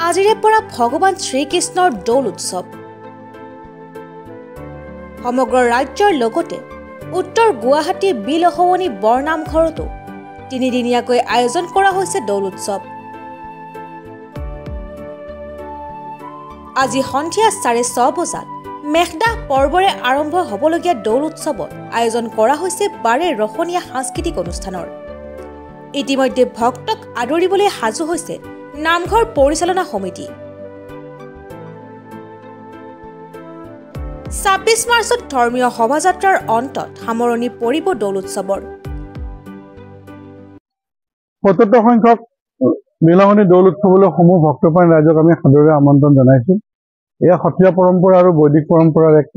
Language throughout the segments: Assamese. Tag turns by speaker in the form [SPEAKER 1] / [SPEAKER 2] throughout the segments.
[SPEAKER 1] আজিৰে পৰা ভগৱান শ্ৰীকৃষ্ণৰ দৌল উৎসৱ সমগ্ৰ ৰাজ্যৰ লগতে উত্তৰ গুৱাহাটী বিলহৱনী বৰনামঘৰতো তিনিদিনীয়াকৈ আয়োজন কৰা হৈছে দৌল উৎসৱ। আজি সন্ধিয়া 6:30 বজাত মেঘদাহ পৰ্বৰে আৰম্ভ হ'বলগীয়া দৌল উৎসৱত আয়োজন কৰা হৈছে 12 ৰসনীয়া সাংস্কৃতিক অনুষ্ঠানৰ। ইতিমধ্যে ভক্তক আদৰিবলৈ সাজু হৈছে নামঘৰ পৰিচালনা সমিতি। 26 মাৰ্চত ধৰ্মীয় শোভাযাত্ৰাৰ অন্তত সামৰণি পৰিব দৌল উৎসৱৰ।
[SPEAKER 2] ৭৫ সংখ্যক বিলহৱনী দৌল উৎসৱলৈ সমূহ ভক্তপ্ৰাণ ৰাইজক আমি সাদৰেৰে আমন্ত্ৰণ জনাইছো। এয়া সত্ৰীয়া পৰম্পৰা আৰু বৈদিক পৰম্পৰাৰ এক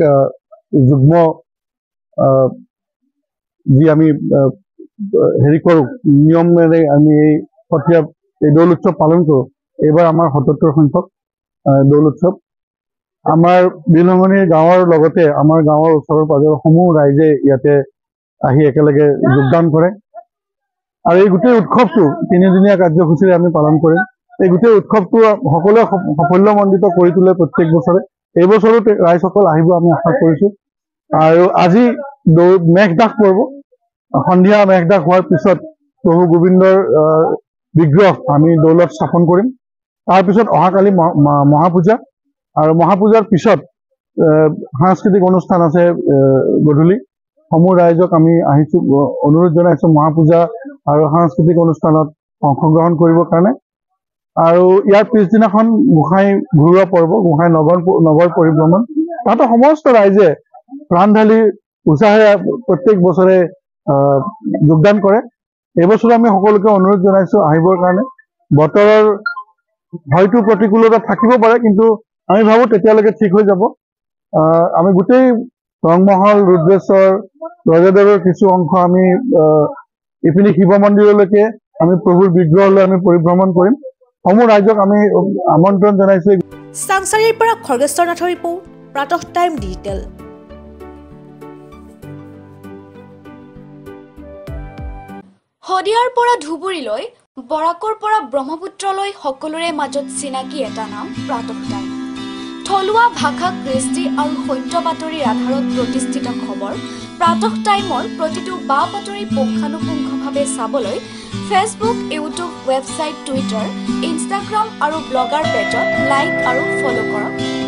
[SPEAKER 2] যুগ্ম যি আমি কৰো নিয়মেৰে আমি এই সত্ৰীয়া দৌল উৎসৱ পালন কৰোঁ। এইবাৰ আমাৰ ৭৭ সংখ্যক দৌল উৎসৱ। আমাৰ বিলহৱনী গাঁৱৰ লগতে আমাৰ গাঁৱৰ ওচৰৰ পাজৰৰ সমূহ ৰাইজে ইয়াতে আহি একেলগে যোগদান কৰে আৰু এই গোটেই উৎসৱটো তিনিদিনীয়া কাৰ্যসূচীৰে আমি পালন কৰিম। এই গোটেই উৎসৱটো সকলোৱে সাফল্যমণ্ডিত কৰি তোলে প্ৰত্যেক বছৰে। এই বছৰো ৰাইজসকল আহিব আমি আশা কৰিছো। আৰু আজি মেঘদাহ পৰ্ব, সন্ধিয়া মেঘদাহ হোৱাৰ পিছত প্ৰভু গোবিন্দৰ বিগ্ৰহ আমি দৌলত স্থাপন কৰিম। তাৰপিছত অহাকালি মহাপূজা আৰু মহাপূজাৰ পিছত সাংস্কৃতিক অনুষ্ঠান আছে গধূলি। সমূহ ৰাইজক আমি অনুৰোধ জনাইছো মহাপূজা আৰু সাংস্কৃতিক অনুষ্ঠানত অংশগ্ৰহণ কৰিবৰ কাৰণে। আৰু ইয়াৰ পিছদিনাখন গোসাঁই ঘূৰোৱা পৰ্ব, গোসাঁই নগৰ পৰিভ্ৰমণ। তাতে সমস্ত ৰাইজে প্ৰাণ ঢালি উৎসাহেৰে প্ৰত্যেক বছৰে যোগদান কৰে। এইবছৰো আমি সকলোকে অনুৰোধ জনাইছো আহিবৰ কাৰণে। বতৰৰ হয়তো প্ৰতিকূলতা থাকিব পাৰে, কিন্তু আমি ভাবো তেতিয়ালৈকে ঠিক হৈ যাব। আমি গোটেই ৰংমহল, ৰুদ্ৰেশ্বৰ, ৰজাদেৱৰ কিছু অংশ আমি ইপিনে শিৱ মন্দিৰলৈকে আমি প্ৰভুৰ বিগ্ৰহলৈ আমি পৰিভ্ৰমণ কৰিম। সমূহ ৰাইজক আমি আমন্ত্ৰণ জনাইছো।
[SPEAKER 1] চাংচাৰীৰ পৰা খৰ্গেশ্বৰ নাথৰ ৰিপৰ্ট, প্ৰাতঃ টাইম ডিজিটেল।
[SPEAKER 3] শদিয়াৰ পৰা ধুবুৰীলৈ, বৰাকৰ পৰা ব্ৰহ্মপুত্ৰলৈ সকলোৰে মাজত চিনাকি এটা নাম প্ৰাতঃ টাইম। থলুৱা ভাষা, কৃষ্টি আৰু সত্য বাতৰিৰ আধাৰত প্ৰতিষ্ঠিত খবৰ প্ৰাতঃ টাইমৰ প্ৰতিটো বা বাতৰি পুংখানুপুংখভাৱে চাবলৈ Facebook, YouTube, website, Twitter, Instagram আৰু ব্লগাৰ পেজত লাইক আৰু ফ'ল' কৰক।